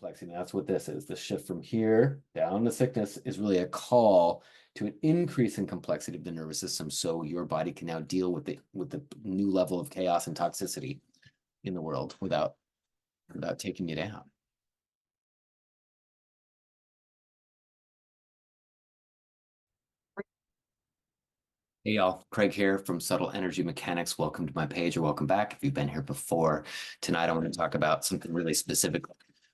complexity. And that's what this is. The shift from here down to sickness is really a call to an increase in complexity of the nervous system, so your body can now deal with the new level of chaos and toxicity in the world without taking you down. Hey y'all, Craig here from Subtle Energy Mechanics. Welcome to my page, or welcome back if you've been here before. Tonight I want to talk about something really specific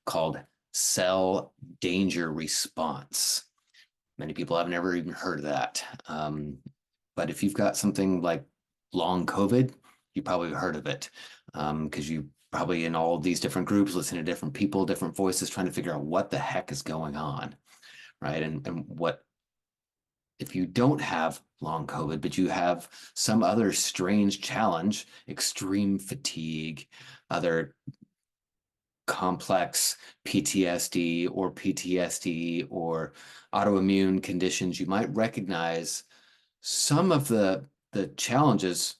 called cell danger response. Many people have never even heard of that. But if you've got something like long COVID, you probably heard of it, because you probably in all of these different groups listen to different people, different voices, trying to figure out what the heck is going on, right? And what if you don't have long COVID, but you have some other strange challenge, extreme fatigue, other complex PTSD or autoimmune conditions, you might recognize some of the challenges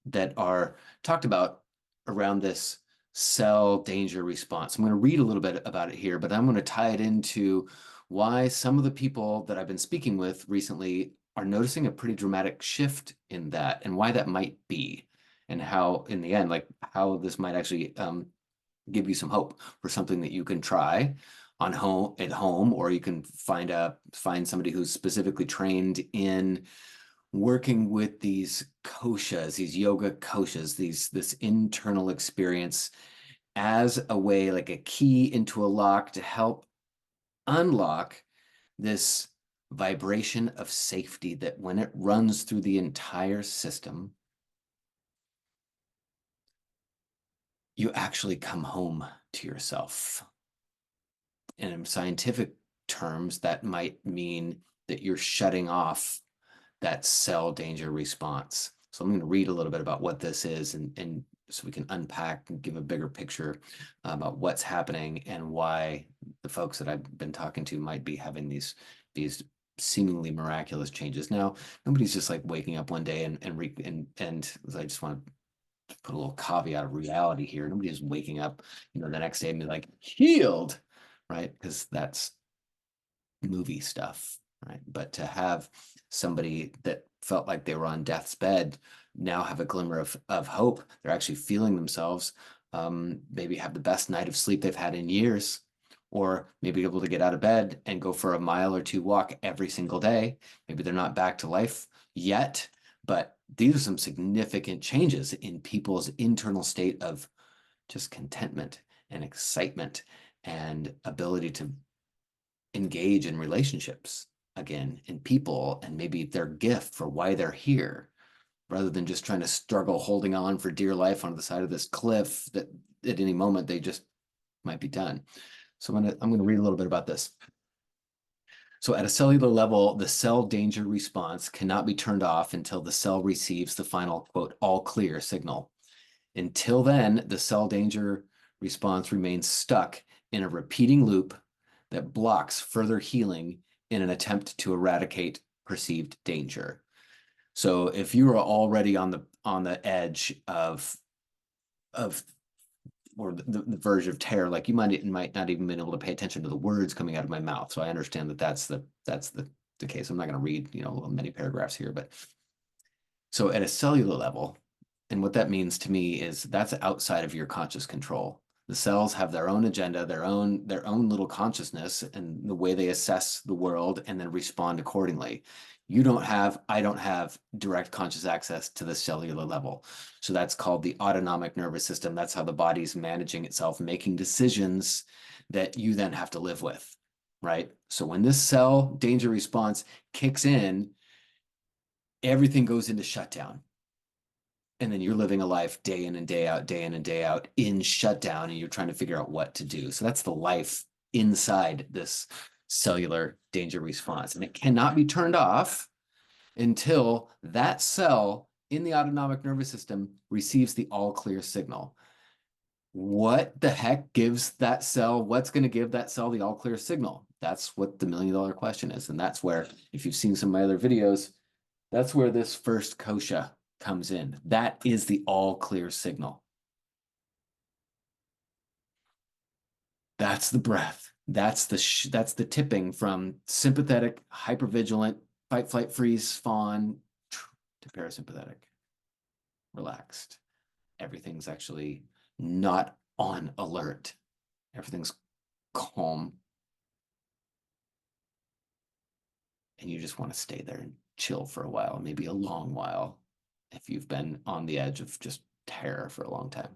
that are talked about around this cell danger response. I'm going to read a little bit about it here, but I'm going to tie it into why some of the people that I've been speaking with recently are noticing a pretty dramatic shift in that, and why that might be, and how in the end, like how this might actually give you some hope for something that you can try at home, or you can find somebody who's specifically trained in working with these koshas, these yoga koshas, this internal experience as a way, like a key into a lock to help unlock this vibration of safety that when it runs through the entire system, you actually come home to yourself. And in scientific terms, that might mean that you're shutting off that cell danger response. So I'm going to read a little bit about what this is, and so we can unpack and give a bigger picture about what's happening and why the folks that I've been talking to might be having these seemingly miraculous changes. Now, nobody's just like waking up one day and I just want to put a little caveat of reality here. Nobody's waking up, the next day and be like healed, right? Because that's movie stuff, right? But to have somebody that felt like they were on death's bed now have a glimmer of hope, they're actually feeling themselves, maybe have the best night of sleep they've had in years, or maybe able to get out of bed and go for a mile or two walk every single day. Maybe they're not back to life yet, but these are some significant changes in people's internal state of just contentment and excitement and ability to engage in relationships again, in people, and maybe their gift for why they're here, rather than just trying to struggle holding on for dear life on the side of this cliff that at any moment they just might be done. So I'm going to read a little bit about this. So at a cellular level, the cell danger response cannot be turned off until the cell receives the final, quote, all clear signal. Until then, the cell danger response remains stuck in a repeating loop that blocks further healing in an attempt to eradicate perceived danger. So if you are already on the edge of or the verge of terror, like you might not even been able to pay attention to the words coming out of my mouth. So I understand that that's the case. I'm not going to read many paragraphs here, but so at a cellular level, and what that means to me is that's outside of your conscious control. The cells have their own agenda, their own little consciousness, and the way they assess the world and then respond accordingly. I don't have direct conscious access to the cellular level. So that's called the autonomic nervous system. That's how the body's managing itself, making decisions that you then have to live with, right? So when this cell danger response kicks in, everything goes into shutdown. And then you're living a life day in and day out in shutdown, and you're trying to figure out what to do. So that's the life inside this cellular danger response. And it cannot be turned off until that cell in the autonomic nervous system receives the all clear signal. What the heck gives that cell? What's going to give that cell the all clear signal? That's what the $1 million question is. And that's where, if you've seen some of my other videos, that's where this first kosha comes in. That is the all clear signal. That's the breath. That's the tipping from sympathetic, hypervigilant, fight, flight, freeze, fawn to parasympathetic, relaxed. Everything's actually not on alert. Everything's calm. And you just want to stay there and chill for a while, maybe a long while, if you've been on the edge of just terror for a long time.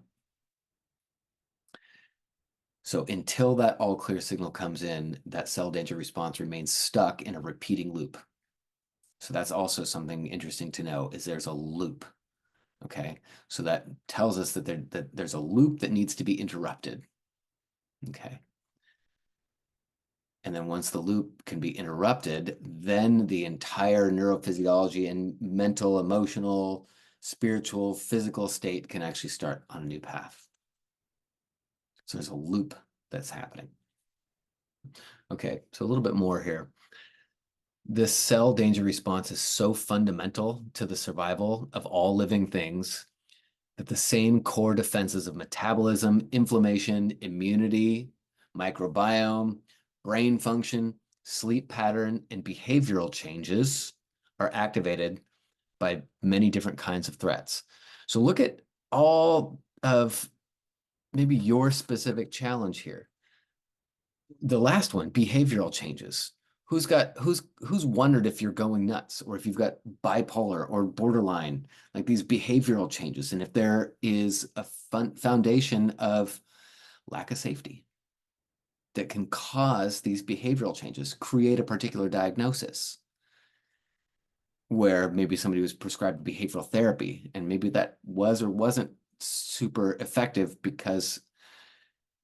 So until that all clear signal comes in, that cell danger response remains stuck in a repeating loop. So that's also something interesting to know, is there's a loop. Okay, so that tells us that there's a loop that needs to be interrupted. Okay. And then once the loop can be interrupted, then the entire neurophysiology and mental, emotional, spiritual, physical state can actually start on a new path. So there's a loop that's happening. Okay, so a little bit more here. This cell danger response is so fundamental to the survival of all living things that the same core defenses of metabolism, inflammation, immunity, microbiome, brain function, sleep pattern, and behavioral changes are activated by many different kinds of threats. So look at all of maybe your specific challenge here. The last one, behavioral changes. Who's wondered if you're going nuts, or if you've got bipolar or borderline, like these behavioral changes, and if there is a foundation of lack of safety that can cause these behavioral changes, create a particular diagnosis where maybe somebody was prescribed behavioral therapy, and maybe that was or wasn't super effective because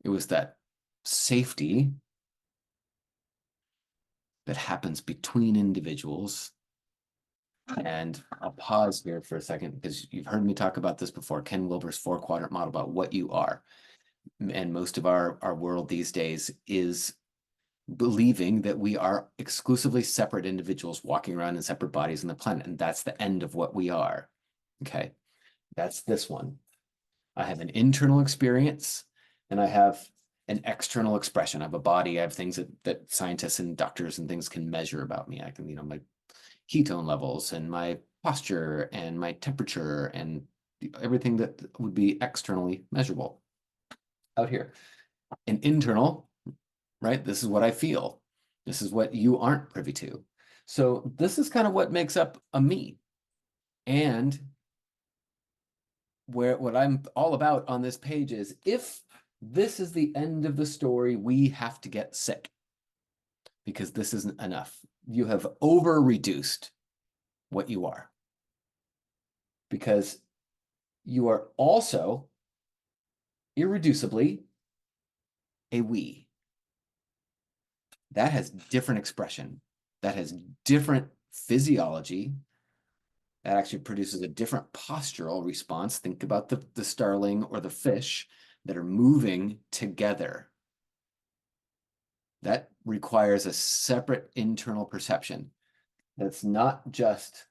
it was that safety that happens between individuals. And I'll pause here for a second because you've heard me talk about this before, Ken Wilber's 4-quadrant model about what you are. And most of our world these days is believing that we are exclusively separate individuals walking around in separate bodies on the planet. And that's the end of what we are. Okay, that's this one. I have an internal experience and I have an external expression. I have a body, I have things that scientists and doctors and things can measure about me. I can, my ketone levels and my posture and my temperature and everything that would be externally measurable out here. An internal, right? This is what I feel. This is what you aren't privy to. So this is kind of what makes up a me. And what I'm all about on this page is, if this is the end of the story, we have to get sick because this isn't enough. You have over-reduced what you are, because you are also irreducibly a we. That has different expression. That has different physiology. That actually produces a different postural response. Think about the starling or the fish that are moving together. That requires a separate internal perception. That's not just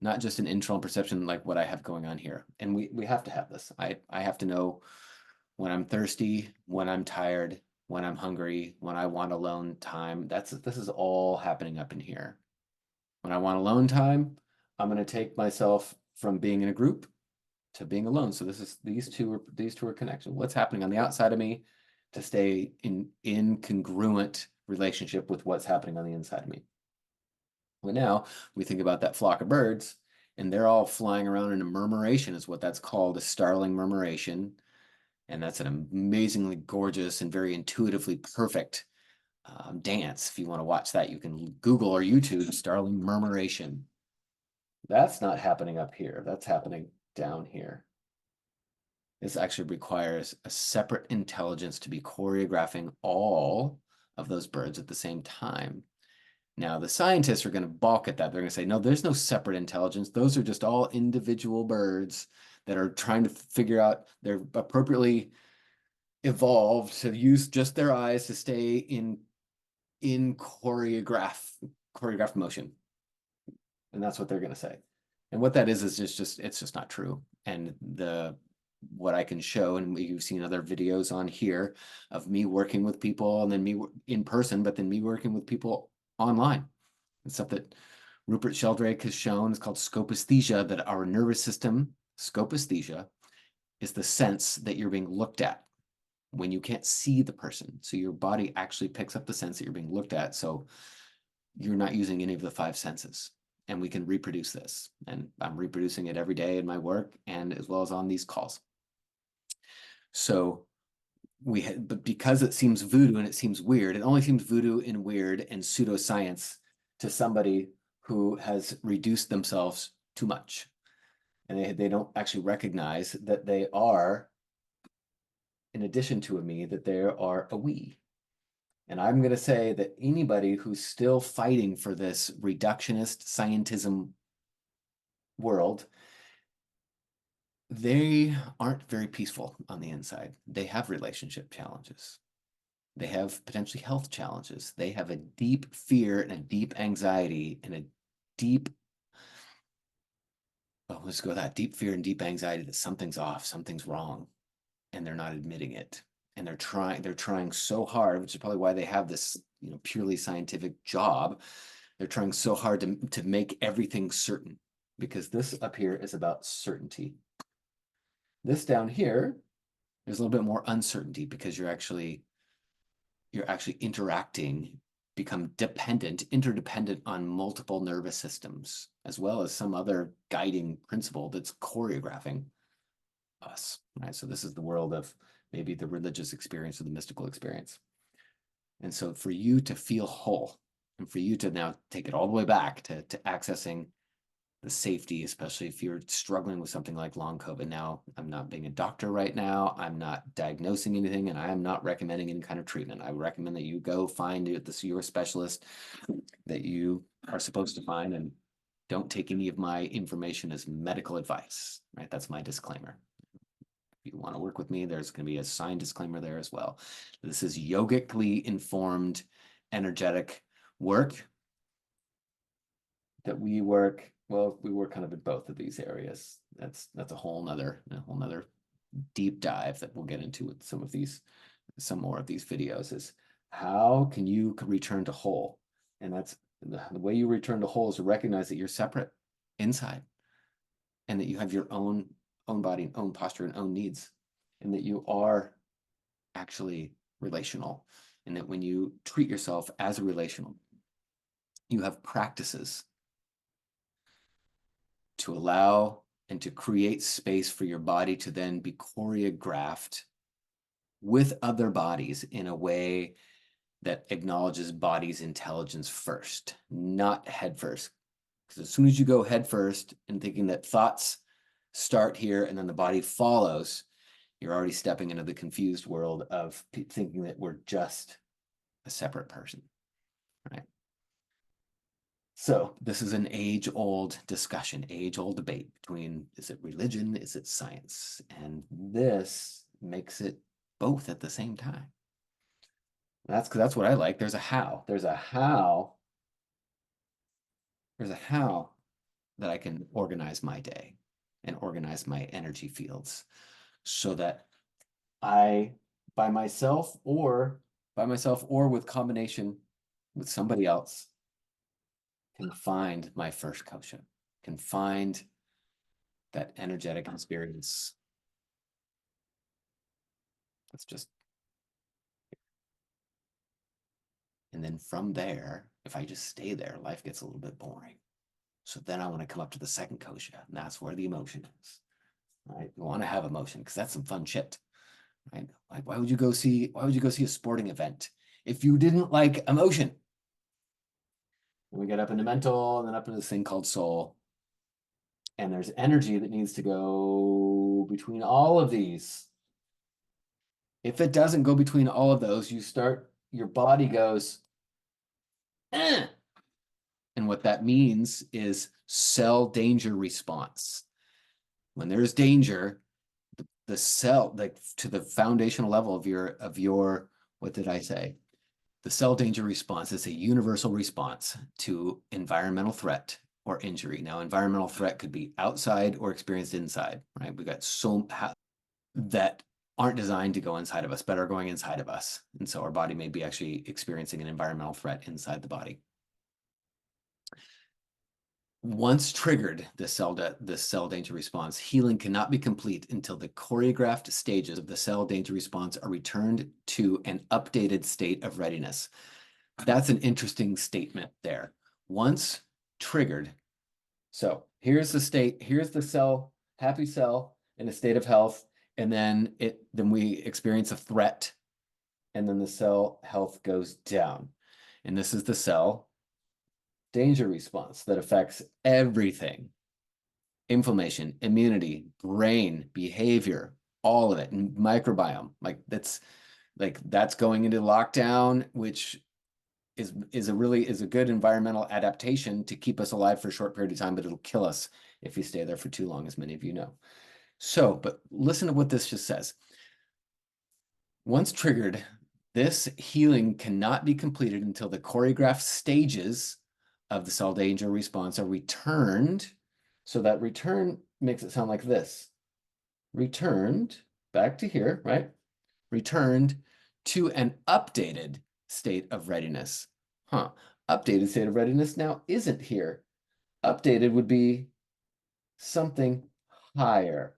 an internal perception like what I have going on here. And we have to have this. I have to know when I'm thirsty, when I'm tired, when I'm hungry, when I want alone time. This is all happening up in here. When I want alone time, I'm going to take myself from being in a group to being alone. So these two are connected. What's happening on the outside of me to stay in congruent relationship with what's happening on the inside of me. Well, now we think about that flock of birds, and they're all flying around in a murmuration, is what that's called, a starling murmuration. And that's an amazingly gorgeous and very intuitively perfect dance. If you want to watch that, you can Google or YouTube starling murmuration. That's not happening up here. That's happening down here. This actually requires a separate intelligence to be choreographing all of those birds at the same time. Now, the scientists are going to balk at that. They're going to say, no, there's no separate intelligence. Those are just all individual birds that are trying to figure out, they're appropriately evolved to use just their eyes to stay in choreographed motion. And that's what they're going to say. And what that is it's just not true. And the what I can show, and you've seen other videos on here of me working with people, and then me in person, but then me working with people online. And stuff that Rupert Sheldrake has shown is called scopesthesia, that our nervous system, scopesthesia, is the sense that you're being looked at when you can't see the person. So your body actually picks up the sense that you're being looked at. So you're not using any of the five senses. And we can reproduce this. And I'm reproducing it every day in my work and as well as on these calls. So but because it seems voodoo and it seems weird, it only seems voodoo and weird and pseudoscience to somebody who has reduced themselves too much. And they don't actually recognize that they are, in addition to a me, that they are a we. And I'm going to say that anybody who's still fighting for this reductionist scientism world, they aren't very peaceful on the inside. They have relationship challenges. They have potentially health challenges. They have a deep fear and a deep anxiety and a deep, let's go with that, deep fear and deep anxiety that something's off, something's wrong, and they're not admitting it. And they're trying so hard, which is probably why they have this, purely scientific job. They're trying so hard to make everything certain, because this up here is about certainty. This down here, there's a little bit more uncertainty, because you're actually interacting, become interdependent on multiple nervous systems, as well as some other guiding principle that's choreographing us, right? So this is the world of maybe the religious experience or the mystical experience. And so for you to feel whole, and for you to now take it all the way back to accessing the safety, especially if you're struggling with something like long COVID. Now, I'm not being a doctor right now. I'm not diagnosing anything, and I am not recommending any kind of treatment. I recommend that you go find your specialist that you are supposed to find, and don't take any of my information as medical advice, right? That's my disclaimer. If you want to work with me, there's going to be a signed disclaimer there as well. This is yogically informed, energetic work that we work. Well, we work kind of in both of these areas. That's a whole nother deep dive that we'll get into with some more of these videos, is how can you return to whole? And that's the way you return to whole, is to recognize that you're separate inside, and that you have your own body, own posture, and own needs, and that you are actually relational, and that when you treat yourself as a relational, you have practices to allow and to create space for your body to then be choreographed with other bodies in a way that acknowledges body's intelligence first, not head first. Because as soon as you go head first and thinking that thoughts start here and then the body follows, you're already stepping into the confused world of thinking that we're just a separate person, right? So this is an age-old discussion, age-old debate between, is it religion, is it science? And this makes it both at the same time. That's what I like. There's a how. There's a how that I can organize my day and organize my energy fields, so that I, by myself or with combination with somebody else, can find my first kosha, can find that energetic experience. That's just, and then from there, if I just stay there, life gets a little bit boring. So then I want to come up to the second kosha, and that's where the emotion is. Right? You want to have emotion, because that's some fun shit. Right? Like, why would you go see a sporting event if you didn't like emotion? And we get up into mental, and then up into this thing called soul. And there's energy that needs to go between all of these. If it doesn't go between all of those, your body goes, eh. And what that means is cell danger response. When there's danger, the cell, like to the foundational level of your, what did I say? The cell danger response is a universal response to environmental threat or injury. Now, environmental threat could be outside or experienced inside, right? We got that aren't designed to go inside of us, but are going inside of us. And so our body may be actually experiencing an environmental threat inside the body. Once triggered, the cell danger response, healing cannot be complete until the choreographed stages of the cell danger response are returned to an updated state of readiness. That's an interesting statement there. Once triggered, so here's the state, here's the cell, happy cell in a state of health, and then we experience a threat, and then the cell health goes down. And this is the cell danger response that affects everything: inflammation, immunity, brain, behavior, all of it, and microbiome. That's going into lockdown, which is a good environmental adaptation to keep us alive for a short period of time, but it'll kill us if we stay there for too long, as many of you know. So, but listen to what this just says. Once triggered, this healing cannot be completed until the choreographed stages of the cell danger response are returned. So that return makes it sound like this. Returned back to here, right? Returned to an updated state of readiness. Updated state of readiness now isn't here. Updated would be something higher.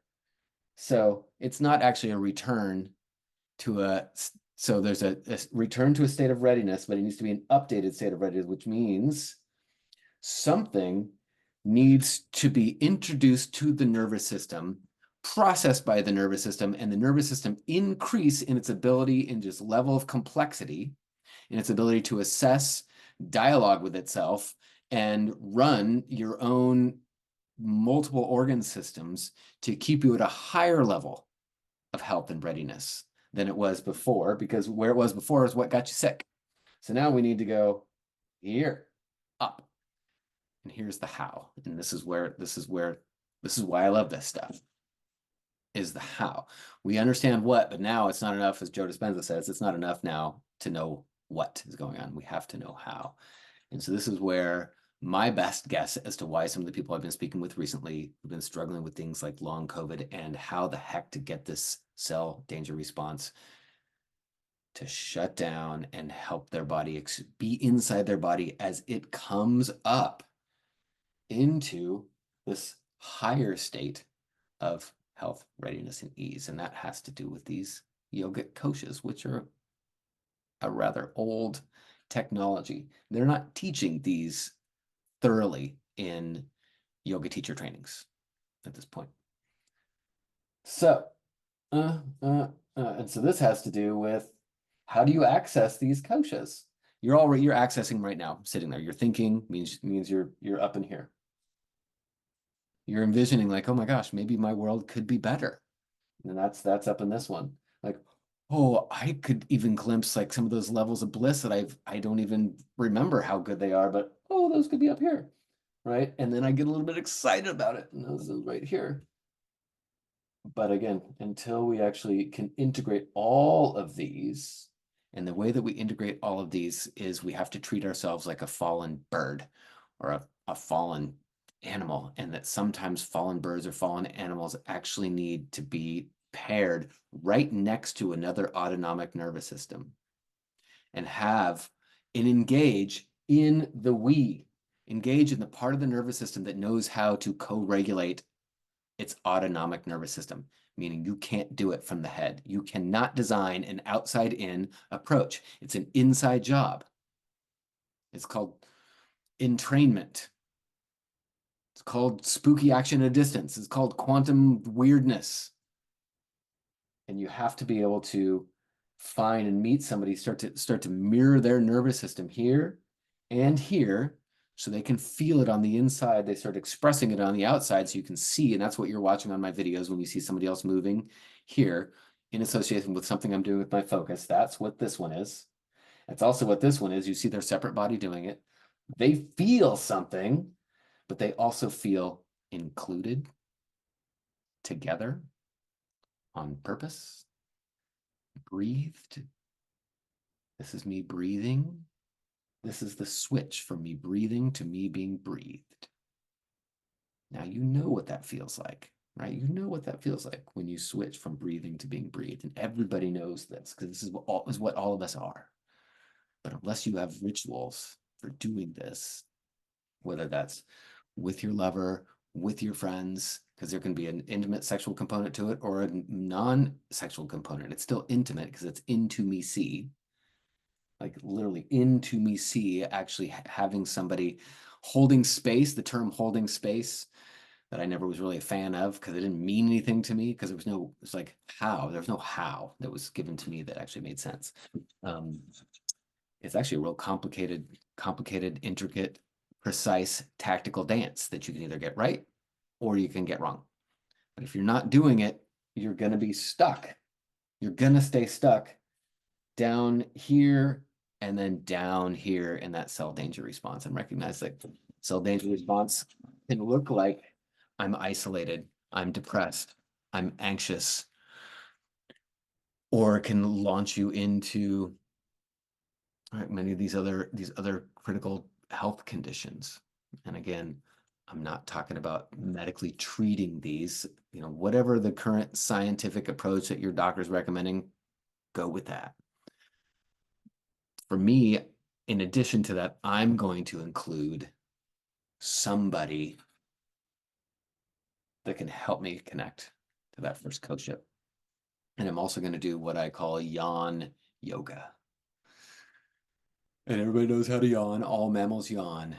So it's not actually a return to so there's a return to a state of readiness, but it needs to be an updated state of readiness, which means something needs to be introduced to the nervous system, processed by the nervous system, and the nervous system increase in its ability, in just level of complexity, in its ability to assess, dialogue with itself, and run your own multiple organ systems to keep you at a higher level of health and readiness than it was before, because where it was before is what got you sick. So now we need to go here, up. And here's the how. And this is why I love this stuff, is the how. We understand what, but now it's not enough, as Joe Dispenza says, it's not enough now to know what is going on. We have to know how. And so this is where my best guess as to why some of the people I've been speaking with recently have been struggling with things like long COVID and how the heck to get this cell danger response to shut down and help their body be inside their body as it comes up into this higher state of health, readiness, and ease. And that has to do with these yogic koshas, which are a rather old technology. They're not teaching these thoroughly in yoga teacher trainings at this point. So, and so this has to do with, how do you access these koshas? You're accessing right now, sitting there. You're thinking means you're up in here. You're envisioning like, oh my gosh, maybe my world could be better. And that's up in this one. Like, oh, I could even glimpse like some of those levels of bliss that I don't even remember how good they are, but oh, those could be up here, right? And then I get a little bit excited about it, and those are right here. But again, until we actually can integrate all of these, and the way that we integrate all of these is we have to treat ourselves like a fallen bird or a fallen animal, and that sometimes fallen birds or fallen animals actually need to be paired right next to another autonomic nervous system and engage in the part of the nervous system that knows how to co-regulate its autonomic nervous system, meaning you can't do it from the head. You cannot design an outside-in approach. It's an inside job. It's called entrainment. It's called spooky action at a distance. It's called quantum weirdness. And you have to be able to find and meet somebody, start to mirror their nervous system here and here, so they can feel it on the inside. They start expressing it on the outside so you can see, and that's what you're watching on my videos when you see somebody else moving here in association with something I'm doing with my focus. That's what this one is. That's also what this one is. You see their separate body doing it. They feel something, but they also feel included, together, on purpose, breathed. This is me breathing. This is the switch from me breathing to me being breathed. Now you know what that feels like. right? You know what that feels like when you switch from breathing to being breathed. And everybody knows this because this is what all of us are. But unless you have rituals for doing this, whether that's with your lover, with your friends, because there can be an intimate sexual component to it or a non-sexual component. It's still intimate because it's into me see, like literally into me see, actually having somebody holding space, the term holding space that I never was really a fan of because it didn't mean anything to me because it's like how, there was no how that was given to me that actually made sense. It's actually a real complicated, intricate, precise, tactical dance that you can either get right or you can get wrong. But if you're not doing it, you're going to be stuck. You're going to stay stuck down here and then down here in that cell danger response, and recognize that cell danger response can look like I'm isolated, I'm depressed, I'm anxious, or it can launch you into many of these other critical health conditions. And again, I'm not talking about medically treating these, whatever the current scientific approach that your doctor's recommending, go with that. For me, in addition to that, I'm going to include somebody that can help me connect to that first kosha. And I'm also going to do what I call yawn yoga. And everybody knows how to yawn. All mammals yawn.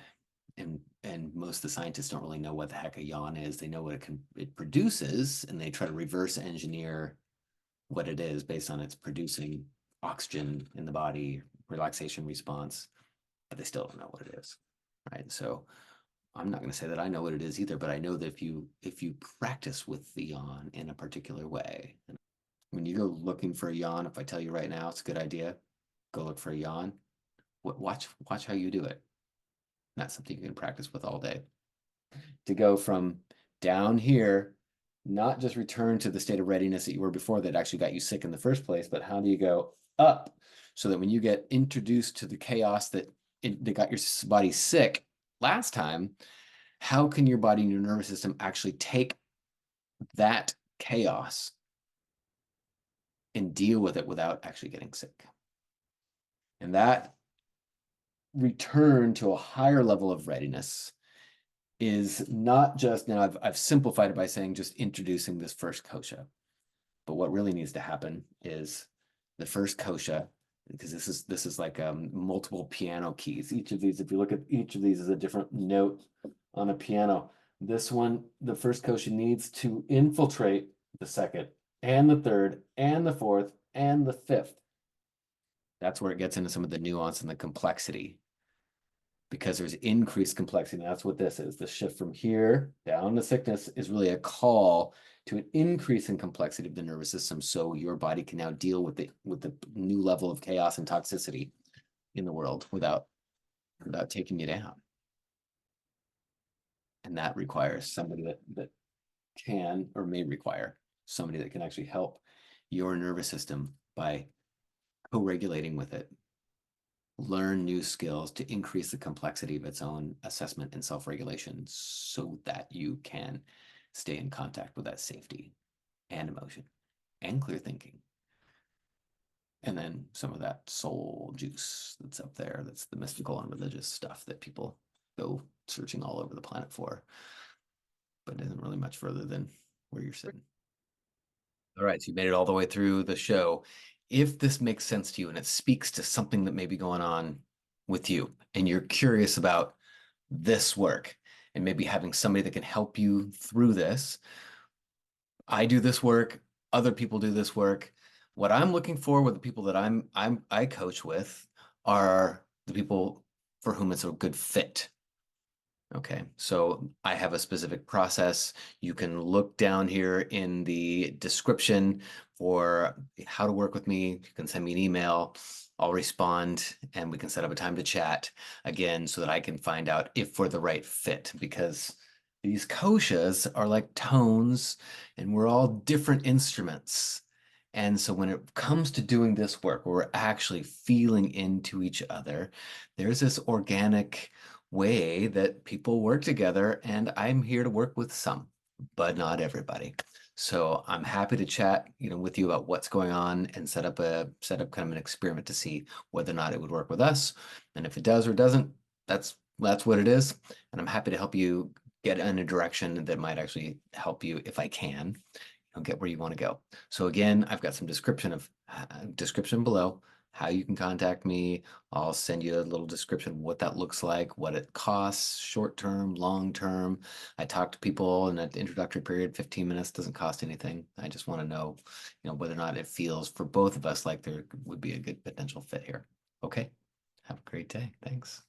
And most of the scientists don't really know what the heck a yawn is. They know what it produces, and they try to reverse engineer what it is based on its producing oxygen in the body, relaxation response, but they still don't know what it is, right? So I'm not going to say that I know what it is either, but I know that if you practice with the yawn in a particular way, when you go looking for a yawn, if I tell you right now it's a good idea, go look for a yawn. Watch how you do it. That's something you can practice with all day. To go from down here, not just return to the state of readiness that you were before that actually got you sick in the first place, but how do you go up so that when you get introduced to the chaos that got your body sick last time, how can your body and your nervous system actually take that chaos and deal with it without actually getting sick? And that return to a higher level of readiness is not just, now I've simplified it by saying just introducing this first kosha, but what really needs to happen is the first kosha, because this is like multiple piano keys. Each of these, if you look at each of these, is a different note on a piano. This one, the first kosha needs to infiltrate the second and the third and the fourth and the fifth. That's where it gets into some of the nuance and the complexity, because there's increased complexity. And that's what this is. The shift from here down to sickness is really a call to an increase in complexity of the nervous system, so your body can now deal with the new level of chaos and toxicity in the world without taking you down. And that requires somebody that can, or may require somebody that can actually help your nervous system by co-regulating with it, learn new skills to increase the complexity of its own assessment and self-regulation so that you can stay in contact with that safety and emotion and clear thinking. And then some of that soul juice that's up there, that's the mystical and religious stuff that people go searching all over the planet for, but isn't really much further than where you're sitting. All right, so you made it all the way through the show. If this makes sense to you and it speaks to something that may be going on with you, and you're curious about this work and maybe having somebody that can help you through this, I do this work, other people do this work. What I'm looking for with the people that I coach with are the people for whom it's a good fit. Okay, so I have a specific process. You can look down here in the description for how to work with me. You can send me an email. I'll respond and we can set up a time to chat again so that I can find out if we're the right fit, because these koshas are like tones and we're all different instruments. And so when it comes to doing this work, where we're actually feeling into each other, there's this organic way that people work together, and I'm here to work with some. but not everybody. So I'm happy to chat, with you about what's going on and set up kind of an experiment to see whether or not it would work with us. And if it does or doesn't, that's what it is. And I'm happy to help you get in a direction that might actually help you if I can, get where you want to go. So again, I've got some description below how you can contact me. I'll send you a little description of what that looks like, what it costs, short term, long term. I talk to people in that introductory period, 15 minutes doesn't cost anything. I just want to know, whether or not it feels for both of us like there would be a good potential fit here. Okay. Have a great day. Thanks.